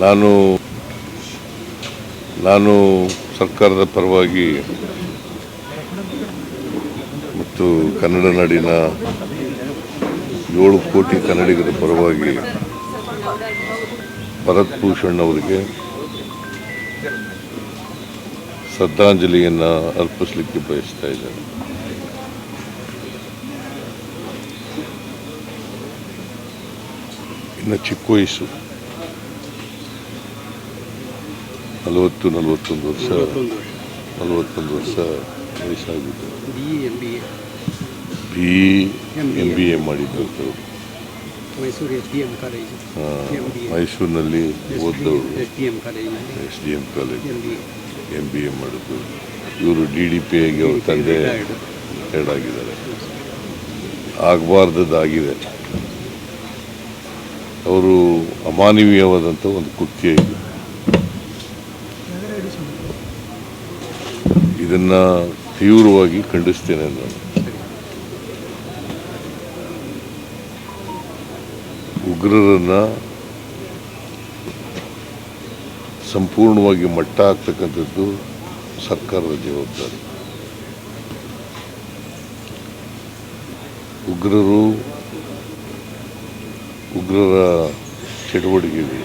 ನಾನು ನಾನು ಸರ್ಕಾರದ ಪರವಾಗಿ ಮತ್ತು ಕನ್ನಡ ನಾಡಿನ 7 ಕೋಟಿ ಕನ್ನಡಿಗರ ಪರವಾಗಿ ಭರತ್ ಭೂಷಣ್ ಅವರಿಗೆ ಶ್ರದ್ಧಾಂಜಲಿಯನ್ನು ಅರ್ಪಿಸಲಿಕ್ಕೆ ಬಯಸ್ತಾ ಇದ್ದೇನೆ. ಇನ್ನು ಚಿಕ್ಕ ವಯಸ್ಸು 41 ವರ್ಷ ವಯಸ್ಸಾಗಿದ್ದು BE ಮಾಡಿದ್ದು ಮೈಸೂರಿನಲ್ಲಿ ಓದ್ದವರು SDM ಕಾಲೇಜ್ MBA ಮಾಡಿದ್ದು. ಇವರು DDPAಗೆ ಅವ್ರ ತಂದೆ ಹೆಡ್ ಆಗಿದ್ದಾರೆ. ಆಗಬಾರ್ದಾಗಿದೆ. ಅವರು ಅಮಾನವೀಯವಾದಂಥ ಒಂದು ಕೃತ್ಯ ಇದೆ. ಇದನ್ನು ತೀವ್ರವಾಗಿ ಖಂಡಿಸ್ತೇನೆ ನಾನು. ಉಗ್ರರನ್ನು ಸಂಪೂರ್ಣವಾಗಿ ಮಟ್ಟ ಹಾಕ್ತಕ್ಕಂಥದ್ದು ಸರ್ಕಾರದ ಜವಾಬ್ದಾರಿ. ಉಗ್ರರ ಚಟುವಟಿಕೆಗಳು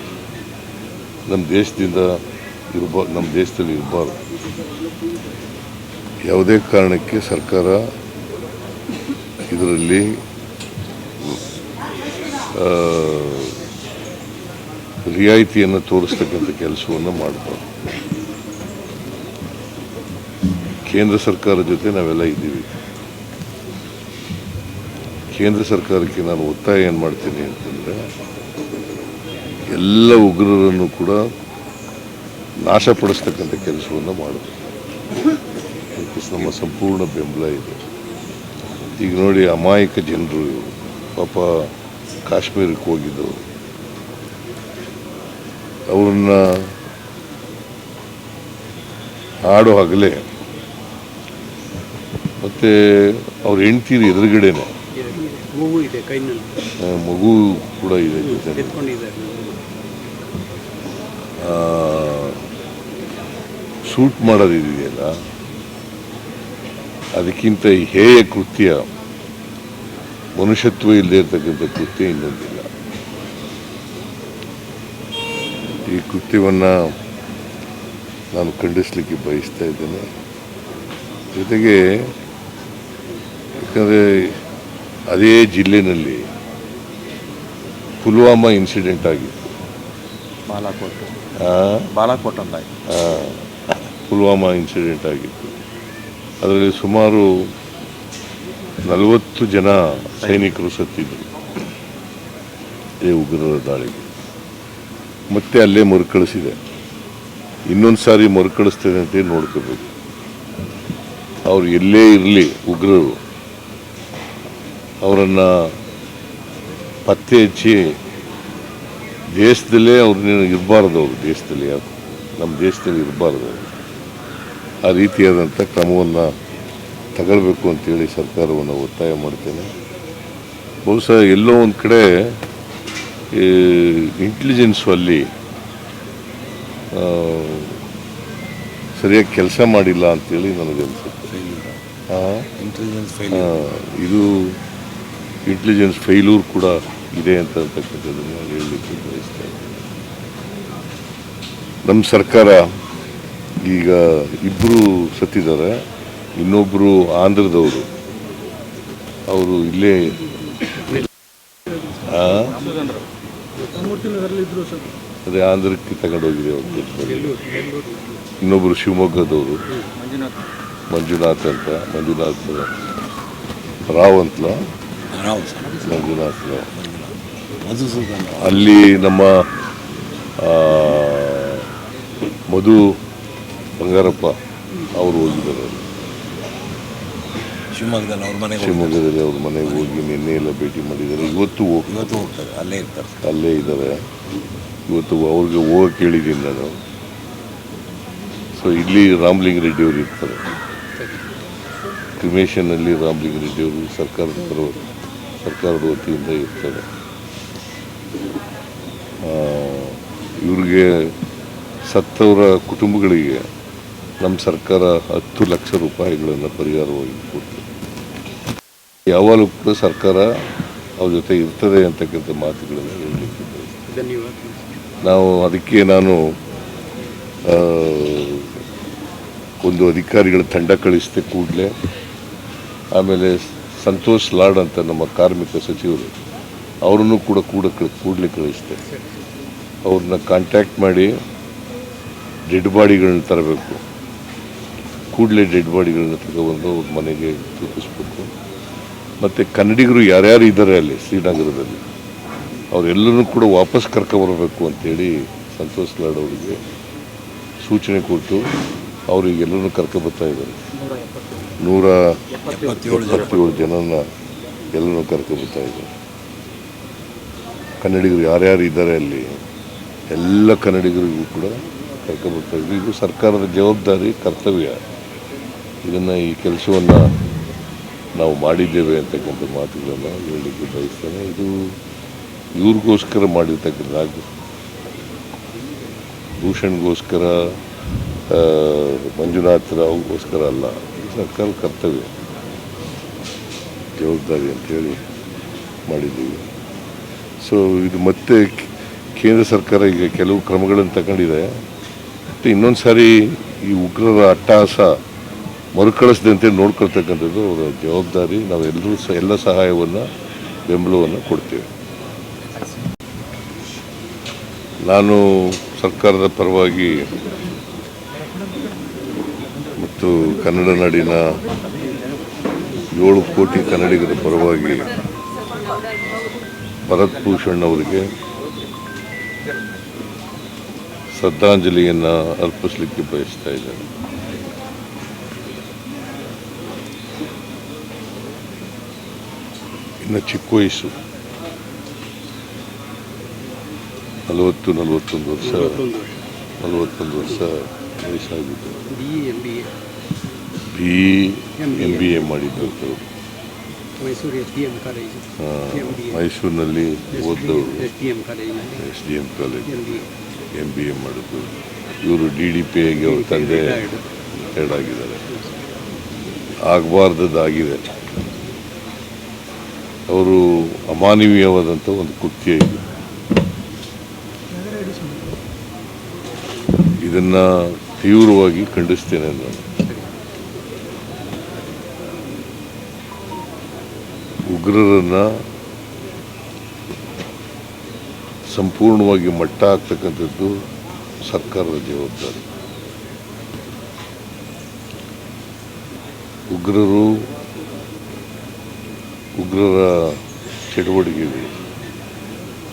ನಮ್ಮ ದೇಶದಲ್ಲಿ ಇರಬಾರ್ದು. ಯಾವುದೇ ಕಾರಣಕ್ಕೆ ಸರ್ಕಾರ ಇದರಲ್ಲಿ ರಿಯಾಯಿತಿಯನ್ನು ತೋರಿಸ್ತಕ್ಕಂಥ ಕೆಲಸವನ್ನು ಮಾಡಬಾರ್ದು. ಕೇಂದ್ರ ಸರ್ಕಾರದ ಜೊತೆ ನಾವೆಲ್ಲ ಇದ್ದೀವಿ. ಕೇಂದ್ರ ಸರ್ಕಾರಕ್ಕೆ ನಾನು ಒತ್ತಾಯ ಏನು ಮಾಡ್ತೀನಿ ಅಂತಂದರೆ, ಎಲ್ಲ ಉಗ್ರರನ್ನು ಕೂಡ ನಾಶಪಡಿಸ್ತಕ್ಕಂಥ ಕೆಲಸವನ್ನು ಮಾಡಬೇಕು. ಅದಕ್ಕೆ ನಮ್ಮ ಸಂಪೂರ್ಣ ಬೆಂಬಲ ಇದೆ. ಈಗ ನೋಡಿ, ಅಮಾಯಕ ಜನರು ಪಾಪ ಕಾಶ್ಮೀರಕ್ಕೆ ಹೋಗಿದ್ದವರು, ಅವ್ರನ್ನ ಹಾಡು ಹಗಲೇ ಮತ್ತು ಅವ್ರ ಹೆಂಡ್ತೀರು ಎದುರುಗಡೆನೆ ಮಗು ಕೂಡ ಇದೆ ಶೂಟ್ ಮಾಡೋದಿದೆಯಲ್ಲ, ಅದಕ್ಕಿಂತ ಹೇಯ ಕೃತ್ಯ, ಮನುಷ್ಯತ್ವ ಇಲ್ಲದೆ ಇರತಕ್ಕಂಥ ಕೃತ್ಯ ಇನ್ನೊಂದಿಲ್ಲ. ಈ ಕೃತ್ಯವನ್ನು ನಾನು ಖಂಡಿಸಲಿಕ್ಕೆ ಬಯಸ್ತಾ ಇದ್ದೇನೆ. ಜೊತೆಗೆ ಯಾಕಂದರೆ ಅದೇ ಜಿಲ್ಲೆಯಲ್ಲಿ ಪುಲ್ವಾಮಾ ಇನ್ಸಿಡೆಂಟ್ ಆಗಿತ್ತು. ಪುಲ್ವಾಮಾ ಇನ್ಸಿಡೆಂಟ್ ಆಗಿತ್ತು. ಅದರಲ್ಲಿ ಸುಮಾರು 40 ಜನ ಸೈನಿಕರು ಸತ್ತಿದ್ದರು ಈ ಉಗ್ರರ ದಾಳಿಗೆ. ಮತ್ತೆ ಅಲ್ಲೇ ಮರುಕಳಿಸಿದೆ. ಇನ್ನೊಂದು ಸಾರಿ ಮರುಕಳಿಸ್ತದೆ ಅಂತ ನೋಡ್ಕೋಬೇಕು. ಅವ್ರು ಎಲ್ಲೇ ಇರಲಿ, ಉಗ್ರರು ಅವರನ್ನು ಪತ್ತೆ ಹಚ್ಚಿ ದೇಶದಲ್ಲೇ ಅವ್ರನ್ನ ಇರಬಾರ್ದು. ಅವರು ದೇಶದಲ್ಲಿ, ನಮ್ಮ ದೇಶದಲ್ಲಿ ಇರಬಾರ್ದು. ಆ ರೀತಿಯಾದಂಥ ಕ್ರಮವನ್ನು ತಗೊಳ್ಬೇಕು ಅಂತೇಳಿ ಸರ್ಕಾರವನ್ನು ಒತ್ತಾಯ ಮಾಡ್ತೇನೆ. ಬಹುಶಃ ಎಲ್ಲೋ ಒಂದು ಕಡೆ ಇಂಟೆಲಿಜೆನ್ಸು ಅಲ್ಲಿ ಸರಿಯಾಗಿ ಕೆಲಸ ಮಾಡಿಲ್ಲ ಅಂತೇಳಿ ನನಗನ್ಸುತ್ತೆ. ಇದು ಇಂಟೆಲಿಜೆನ್ಸ್ ಫೇಲ್ಯೂರ್ ಕೂಡ ಇದೆ ಅಂತಕ್ಕಂಥದ್ದನ್ನು ಹೇಳಲಿಕ್ಕೆ ಬಯಸ್ತೇನೆ. ನಮ್ಮ ಸರ್ಕಾರ ಈಗ 2 ಸತ್ತಿದ್ದಾರೆ. ಇನ್ನೊಬ್ಬರು ಆಂಧ್ರದವರು, ಅವರು ಇಲ್ಲೇ ಅದೇ ಆಂಧ್ರಕ್ಕೆ ತಗೊಂಡೋಗಿದೆ ಅವ್ರು. ಇನ್ನೊಬ್ಬರು ಶಿವಮೊಗ್ಗದವರು, ಮಂಜುನಾಥ್ ರಾವ್ ಅಂತಲ, ಮಂಜುನಾಥ್ ಅಲ್ಲಿ ನಮ್ಮ ಮಧು ಬಂಗಾರಪ್ಪ ಅವರು ಹೋಗಿದ್ದಾರೆ. ಶಿವಮೊಗ್ಗದಲ್ಲಿ ಅವ್ರ ಮನೆಗೆ ಹೋಗಿ ನಿನ್ನೆ ಎಲ್ಲ ಭೇಟಿ ಮಾಡಿದ್ದಾರೆ. ಇವತ್ತು ಹೋಗ್ತಾರೆ, ಅಲ್ಲೇ ಇದ್ದಾರೆ. ಇವತ್ತು ಅವ್ರಿಗೆ ಹೋಗಕ್ಕೆ ಹೇಳಿದ್ದೀನಿ ನಾನು. ಸೊ ಇಲ್ಲಿ ರಾಮಲಿಂಗ ರೆಡ್ಡಿ ಅವರು ಇರ್ತಾರೆ. ಕ್ರಿಮೇಷನ್ನಲ್ಲಿ ರಾಮಲಿಂಗ ರೆಡ್ಡಿ ಅವರು ಸರ್ಕಾರದ ವತಿಯಿಂದ ಇರ್ತಾರೆ. ಇವ್ರಿಗೆ ಸತ್ತವರ ಕುಟುಂಬಗಳಿಗೆ ನಮ್ಮ ಸರ್ಕಾರ 10 ಲಕ್ಷ ರೂಪಾಯಿಗಳನ್ನು ಪರಿಹಾರವಾಗಿ ಕೊಡ್ತದೆ. ಯಾವಾಗಲೂ ಕೂಡ ಸರ್ಕಾರ ಅವ್ರ ಜೊತೆ ಇರ್ತದೆ ಅಂತಕ್ಕಂಥ ಮಾತುಗಳನ್ನು ಹೇಳಲಿಕ್ಕೆ ಧನ್ಯವಾದ. ಅದಕ್ಕೆ ನಾನು ಒಂದು ಅಧಿಕಾರಿಗಳ ತಂಡ ಕಳಿಸಿದೆ ಕೂಡಲೇ. ಆಮೇಲೆ ಸಂತೋಷ್ ಲಾಡ್ ಅಂತ ನಮ್ಮ ಕಾರ್ಮಿಕ ಸಚಿವರು ಅವರನ್ನು ಕೂಡ ಕೂಡಲೇ ಕಳಿಸಿದೆ. ಅವ್ರನ್ನ ಕಾಂಟ್ಯಾಕ್ಟ್ ಮಾಡಿ ಡೆಡ್ ಬಾಡಿಗಳನ್ನ ತರಬೇಕು. ಕೂಡಲೇ ಡೆಡ್ ಬಾಡಿಗಳನ್ನ ತಗೊಬಂದು ಅವ್ರ ಮನೆಗೆ ತಲುಪಿಸ್ಬೇಕು. ಮತ್ತು ಕನ್ನಡಿಗರು ಯಾರ್ಯಾರು ಇದ್ದಾರೆ ಅಲ್ಲಿ ಶ್ರೀನಗರದಲ್ಲಿ ಅವರೆಲ್ಲರೂ ಕೂಡ ವಾಪಸ್ ಕರ್ಕೊಬರಬೇಕು ಅಂತೇಳಿ ಸಂತೋಷ್ ಲಾಡ್ ಅವರಿಗೆ ಸೂಚನೆ ಕೊಟ್ಟು ಅವರಿಗೆಲ್ಲರೂ ಕರ್ಕೊಬರ್ತಾ ಇದ್ದಾರೆ. 177 ಜನನ ಎಲ್ಲರೂ ಕರ್ಕೊಬರ್ತಾ ಇದ್ದಾರೆ. ಕನ್ನಡಿಗರು ಯಾರ್ಯಾರು ಇದ್ದಾರೆ ಅಲ್ಲಿ ಎಲ್ಲ ಕನ್ನಡಿಗರಿಗೂ ಕೂಡ ಕರ್ಕೊಬರ್ತಾ ಇದ್ರು. ಇದು ಸರ್ಕಾರದ ಜವಾಬ್ದಾರಿ, ಕರ್ತವ್ಯ. ಈ ಕೆಲಸವನ್ನು ನಾವು ಮಾಡಿದ್ದೇವೆ ಅಂತಕ್ಕಂಥ ಮಾತುಗಳನ್ನು ಹೇಳಲಿಕ್ಕೆ ಬಯಸ್ತೇನೆ. ಇದು ಇವ್ರಿಗೋಸ್ಕರ ಮಾಡಿರ್ತಕ್ಕಂಥ ಭೂಷಣ್ಗೋಸ್ಕರ, ಮಂಜುನಾಥ್ ರಾವ್ಗೋಸ್ಕರ ಅಲ್ಲ. ಇದು ಸರ್ಕಾರದ ಕರ್ತವ್ಯ, ಜವಾಬ್ದಾರಿ ಅಂತೇಳಿ ಮಾಡಿದ್ದೀವಿ. ಸೊ ಇದು ಮತ್ತೆ ಕೇಂದ್ರ ಸರ್ಕಾರ ಈಗ ಕೆಲವು ಕ್ರಮಗಳನ್ನು ತಗೊಂಡಿದೆ. ಮತ್ತು ಇನ್ನೊಂದು ಸಾರಿ ಈ ಉಗ್ರರ ಅಟ್ಟಹಾಸ ಮರುಕಳಿಸದಂತೆ ನೋಡ್ಕೊಳ್ತಕ್ಕಂಥದ್ದು ಅವರ ಜವಾಬ್ದಾರಿ. ನಾವೆಲ್ಲರೂ ಎಲ್ಲ ಸಹಾಯವನ್ನು, ಬೆಂಬಲವನ್ನು ಕೊಡ್ತೇವೆ. ನಾನು ಸರ್ಕಾರದ ಪರವಾಗಿ ಮತ್ತು ಕನ್ನಡ ನಾಡಿನ 7 ಕೋಟಿ ಕನ್ನಡಿಗರ ಪರವಾಗಿ ಭರತ್ ಭೂಷಣ್ ಅವರಿಗೆ ಶ್ರದ್ಧಾಂಜಲಿಯನ್ನು ಅರ್ಪಿಸಲಿಕ್ಕೆ ಬಯಸ್ತಾ ಇದ್ದೇನೆ. ಇನ್ನು ಚಿಕ್ಕ ವಯಸ್ಸು, 41 ವರ್ಷ ವಯಸ್ಸಾಗಿದ್ದು. BE MBA ಮಾಡಿದ್ದು. ಮೈಸೂರಿನಲ್ಲಿ ಓದಿದವರು. SDM ಕಾಲೇಜ್ MBA ಮಾಡಿದ್ದು. ಇವರು DDPAಗೆ ಅವ್ರ ತಂದೆ ರಿಟೈರ್ಡ್ ಆಗಿದ್ದಾರೆ. ಆಗಬಾರ್ದಾಗಿದೆ. ಅವರು ಅಮಾನವೀಯವಾದಂಥ ಒಂದು ಕೃತ್ಯ ಇದು. ಇದನ್ನು ತೀವ್ರವಾಗಿ ಖಂಡಿಸ್ತೇನೆ ನಾನು. ಉಗ್ರರನ್ನು ಸಂಪೂರ್ಣವಾಗಿ ಮಟ್ಟ ಹಾಕ್ತಕ್ಕಂಥದ್ದು ಸರ್ಕಾರದ ಜವಾಬ್ದಾರಿ. ಉಗ್ರರ ಚಟುವಟಿಕೆಗಳು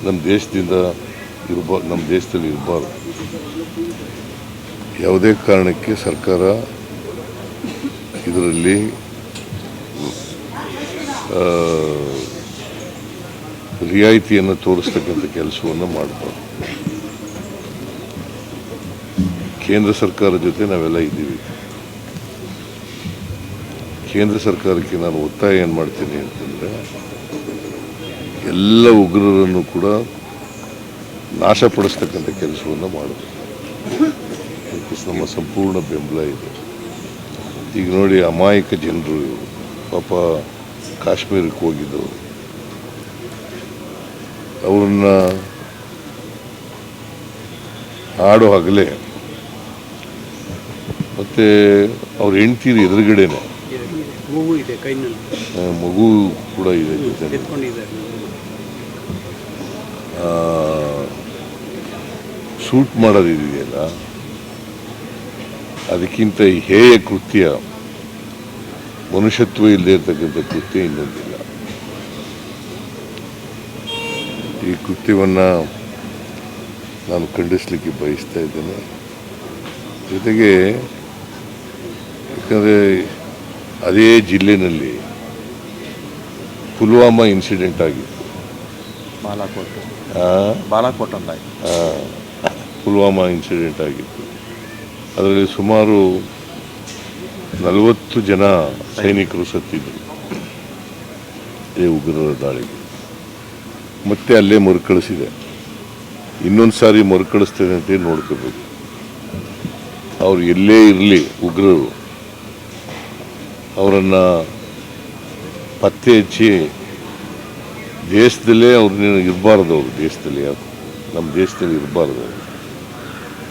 ನಮ್ಮ ದೇಶದಲ್ಲಿ ಇರಬಾರ್ದು. ಯಾವುದೇ ಕಾರಣಕ್ಕೆ ಸರ್ಕಾರ ಇದರಲ್ಲಿ ರಿಯಾಯಿತಿಯನ್ನು ತೋರಿಸ್ತಕ್ಕಂಥ ಕೆಲಸವನ್ನು ಮಾಡಬಾರ್ದು. ಕೇಂದ್ರ ಸರ್ಕಾರದ ಜೊತೆ ನಾವೆಲ್ಲ ಇದ್ದೀವಿ. ಕೇಂದ್ರ ಸರ್ಕಾರಕ್ಕೆ ನಾನು ಒತ್ತಾಯ ಏನು ಮಾಡ್ತೀನಿ ಅಂತಂದರೆ, ಎಲ್ಲ ಉಗ್ರರನ್ನು ಕೂಡ ನಾಶಪಡಿಸ್ತಕ್ಕಂಥ ಕೆಲಸವನ್ನು ಮಾಡಬೇಕು. ಅದಕ್ಕೆ ನಮ್ಮ ಸಂಪೂರ್ಣ ಬೆಂಬಲ ಇದೆ. ಈಗ ನೋಡಿ, ಅಮಾಯಕ ಜನರು ಪಾಪ ಕಾಶ್ಮೀರಕ್ಕೆ ಹೋಗಿದ್ದವರು, ಅವ್ರನ್ನ ಆಡೋ ಹಗಲೇ ಮತ್ತು ಅವ್ರ ಹೆಂಡ್ತೀರು ಎದುರುಗಡೆನೆ ಮಗು ಕೂಡ ಇದೆ ಜೊತೆ. ಶೂಟ್ ಮಾಡೋದಿದೆಯಲ್ಲ, ಅದಕ್ಕಿಂತ ಹೇಯ ಕೃತ್ಯ, ಮನುಷ್ಯತ್ವ ಇಲ್ಲದೆ ಇರತಕ್ಕಂಥ ಕೃತ್ಯ ಇನ್ನೊಂದಿಲ್ಲ. ಈ ಕೃತ್ಯವನ್ನು ನಾನು ಖಂಡಿಸಲಿಕ್ಕೆ ಬಯಸ್ತಾ ಇದ್ದೇನೆ. ಜೊತೆಗೆ ಯಾಕಂದರೆ ಅದೇ ಜಿಲ್ಲೆಯಲ್ಲಿ ಪುಲ್ವಾಮಾ ಇನ್ಸಿಡೆಂಟ್ ಆಗಿತ್ತು. ಪುಲ್ವಾಮಾ ಇನ್ಸಿಡೆಂಟ್ ಆಗಿತ್ತು. ಅದರಲ್ಲಿ ಸುಮಾರು 40 ಜನ ಸೈನಿಕರು ಸತ್ತಿದ್ದರು ಈ ಉಗ್ರರ ದಾಳಿಗೆ. ಮತ್ತೆ ಅಲ್ಲೇ ಮರುಕಳಿಸಿದೆ. ಇನ್ನೊಂದು ಸಾರಿ ಮರುಕಳಿಸ್ತೇನೆ ಅಂತ ನೋಡ್ಕೋಬೇಕು. ಅವ್ರು ಎಲ್ಲೇ ಇರಲಿ ಉಗ್ರರು, ಅವರನ್ನು ಪತ್ತೆ ಹಚ್ಚಿ ದೇಶದಲ್ಲೇ ಅವ್ರನ್ನ ಇರಬಾರ್ದು, ಅವರು ದೇಶದಲ್ಲಿ ನಮ್ಮ ದೇಶದಲ್ಲಿ ಇರಬಾರ್ದು,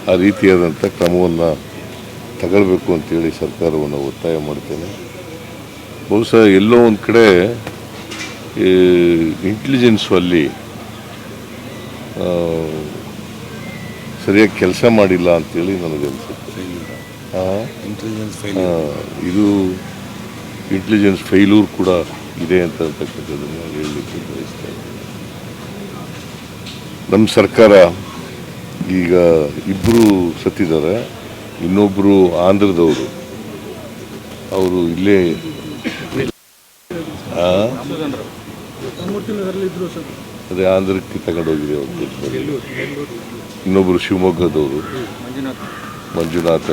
ಆ ರೀತಿಯಾದಂಥ ಕ್ರಮವನ್ನು ತಗೊಳ್ಬೇಕು ಅಂತೇಳಿ ಸರ್ಕಾರವನ್ನು ಒತ್ತಾಯ ಮಾಡ್ತೇನೆ. ಬಹುಶಃ ಎಲ್ಲೋ ಒಂದು ಕಡೆ ಇಂಟೆಲಿಜೆನ್ಸು ಅಲ್ಲಿ ಸರಿಯಾಗಿ ಕೆಲಸ ಮಾಡಿಲ್ಲ ಅಂತೇಳಿ ನನಗನ್ಸುತ್ತೆ. ಇದು ಇಂಟೆಲಿಜೆನ್ಸ್ ಫೇಲ್ಯೂರ್ ಕೂಡ ಇದೆ ಅಂತಕ್ಕಂಥದ್ದನ್ನು ಹೇಳಲಿಕ್ಕೆ ಬಯಸ್ತೇನೆ. ನಮ್ಮ ಸರ್ಕಾರ ಈಗ ಇಬ್ಬರು ಸತ್ತಿದ್ದಾರೆ, ಇನ್ನೊಬ್ಬರು ಆಂಧ್ರದವರು, ಅವರು ಇಲ್ಲೇ ಅದೇ ಆಂಧ್ರಕ್ಕೆ ತಗೊಂಡೋಗಿದೆ ಅವರು. ಇನ್ನೊಬ್ಬರು ಶಿವಮೊಗ್ಗದವರು ಮಂಜುನಾಥ್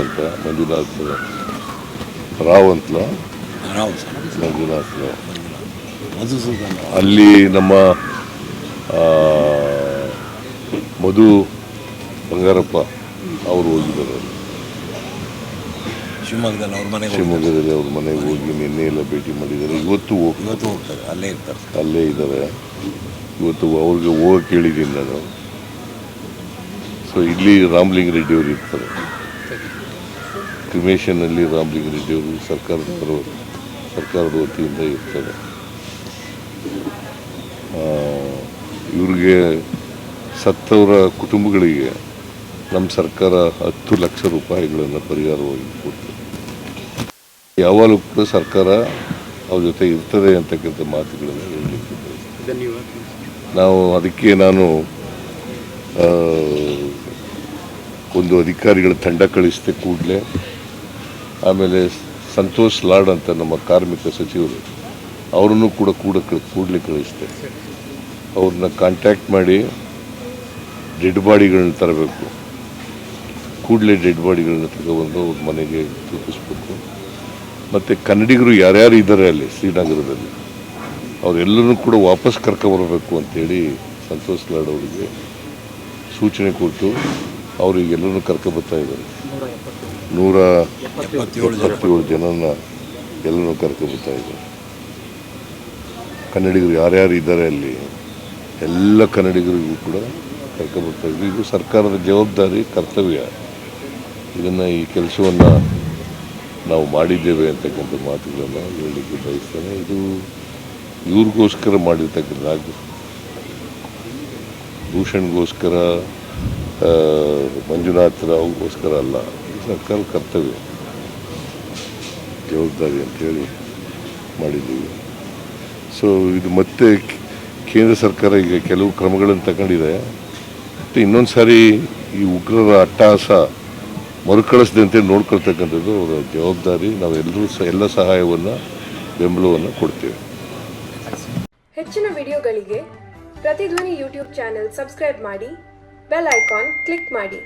ರಾವ್ ಅಂತಲ ಮಂಜುನಾಥ್ ಅಲ್ಲಿ ನಮ್ಮ ಮಧು ಬಂಗಾರಪ್ಪ ಅವರು ಹೋಗಿದ್ದಾರೆ. ಶಿವಮೊಗ್ಗದಲ್ಲಿ ಅವ್ರ ಮನೆಗೆ ಹೋಗಿ ನಿನ್ನೆ ಎಲ್ಲ ಭೇಟಿ ಮಾಡಿದ್ದಾರೆ. ಇವತ್ತು ಹೋಗ್ತಾರೆ, ಅಲ್ಲೇ ಇದ್ದಾರೆ. ಇವತ್ತು ಅವ್ರಿಗೆ ಹೋಗಕ್ಕೆ ಹೇಳಿದ್ದೀನಿ ನಾನು. ಸೊ ಇಲ್ಲಿ ರಾಮಲಿಂಗ ರೆಡ್ಡಿ ಅವರು ಇರ್ತಾರೆ, ಕ್ರಿಮೇಷನ್ನಲ್ಲಿ ರಾಮಲಿಂಗ ರೆಡ್ಡಿ ಅವರು ಸರ್ಕಾರದ ವತಿಯಿಂದ ಇರ್ತಾರೆ. ಇವ್ರಿಗೆ ಸತ್ತವರ ಕುಟುಂಬಗಳಿಗೆ ನಮ್ಮ ಸರ್ಕಾರ 10 ಲಕ್ಷ ರೂಪಾಯಿಗಳನ್ನು ಪರಿಹಾರವಾಗಿ ಕೊಡ್ತದೆ. ಯಾವಾಗಲೂ ಕೂಡ ಸರ್ಕಾರ ಅವ್ರ ಜೊತೆ ಇರ್ತದೆ ಅಂತಕ್ಕಂಥ ಮಾತುಗಳನ್ನು ಹೇಳಲಿಕ್ಕೆ ಅದಕ್ಕೆ ನಾನು ಒಂದು ಅಧಿಕಾರಿಗಳ ತಂಡ ಕಳಿಸಿದೆ ಕೂಡಲೇ. ಆಮೇಲೆ ಸಂತೋಷ್ ಲಾಡ್ ಅಂತ ನಮ್ಮ ಕಾರ್ಮಿಕ ಸಚಿವರು, ಅವರನ್ನು ಕೂಡ ಕೂಡಲೇ ಕಳಿಸಿದೆ. ಅವ್ರನ್ನ ಕಾಂಟ್ಯಾಕ್ಟ್ ಮಾಡಿ ಡೆಡ್ ಬಾಡಿಗಳನ್ನ ತರಬೇಕು. ಕೂಡಲೇ ಡೆಡ್ ಬಾಡಿಗಳನ್ನ ತಗೊಬಂದು ಅವ್ರ ಮನೆಗೆ ತಲುಪಿಸ್ಬೇಕು. ಮತ್ತು ಕನ್ನಡಿಗರು ಯಾರ್ಯಾರು ಇದ್ದಾರೆ ಅಲ್ಲಿ ಶ್ರೀನಗರದಲ್ಲಿ ಅವರೆಲ್ಲರೂ ಕೂಡ ವಾಪಸ್ ಕರ್ಕೊಬರಬೇಕು ಅಂತೇಳಿ ಸಂತೋಷ್ ಲಾಡ್ ಅವರಿಗೆ ಸೂಚನೆ ಕೊಟ್ಟು ಅವರಿಗೆಲ್ಲರೂ ಕರ್ಕೊಬರ್ತಾ ಇದ್ದಾರೆ. 177 ಜನನ ಎಲ್ಲರೂ ಕರ್ಕೊಬರ್ತಾ ಇದ್ದಾರೆ. ಕನ್ನಡಿಗರು ಯಾರ್ಯಾರು ಇದ್ದಾರೆ ಅಲ್ಲಿ ಎಲ್ಲ ಕನ್ನಡಿಗರಿಗೂ ಕೂಡ ಕರ್ಕೊಬರ್ತಾ ಇದ್ರು. ಇದು ಸರ್ಕಾರದ ಜವಾಬ್ದಾರಿ, ಕರ್ತವ್ಯ. ಈ ಕೆಲಸವನ್ನು ನಾವು ಮಾಡಿದ್ದೇವೆ ಅಂತಕ್ಕಂಥ ಮಾತುಗಳನ್ನು ಹೇಳಲಿಕ್ಕೆ ಬಯಸ್ತೇನೆ. ಇದು ಇವ್ರಿಗೋಸ್ಕರ ಮಾಡಿರ್ತಕ್ಕಂಥ ಭೂಷಣ್ಗೋಸ್ಕರ, ಮಂಜುನಾಥ್ ರಾವ್ಗೋಸ್ಕರ ಅಲ್ಲ. ಸರ್ಕಾರ ಕರ್ತವ್ಯ, ಜವಾಬ್ದಾರಿ ಅಂತೇಳಿ ಮಾಡಿದ್ದೀವಿ. ಸೊ ಇದು ಮತ್ತೆ ಕೇಂದ್ರ ಸರ್ಕಾರ ಈಗ ಕೆಲವು ಕ್ರಮಗಳನ್ನು ತಗೊಂಡಿದೆ. ಮತ್ತು ಇನ್ನೊಂದು ಸಾರಿ ಈ ಉಗ್ರರ ಅಟ್ಟಹಾಸ ಮರುಕಳಿಸದಂತೆ ನೋಡ್ಕೊಳ್ತಕ್ಕಂಥದ್ದು ಅವರ ಜವಾಬ್ದಾರಿ. ನಾವೆಲ್ಲರೂ ಎಲ್ಲ ಸಹಾಯವನ್ನು, ಬೆಂಬಲವನ್ನು ಕೊಡ್ತೇವೆ. ಹೆಚ್ಚಿನ ವಿಡಿಯೋಗಳಿಗೆ ಪ್ರತಿಧ್ವನಿ ಯೂಟ್ಯೂಬ್ ಚಾನೆಲ್ ಸಬ್ಸ್ಕ್ರೈಬ್ ಮಾಡಿ, ಬೆಲ್ ಐಕಾನ್ ಕ್ಲಿಕ್ ಮಾಡಿ.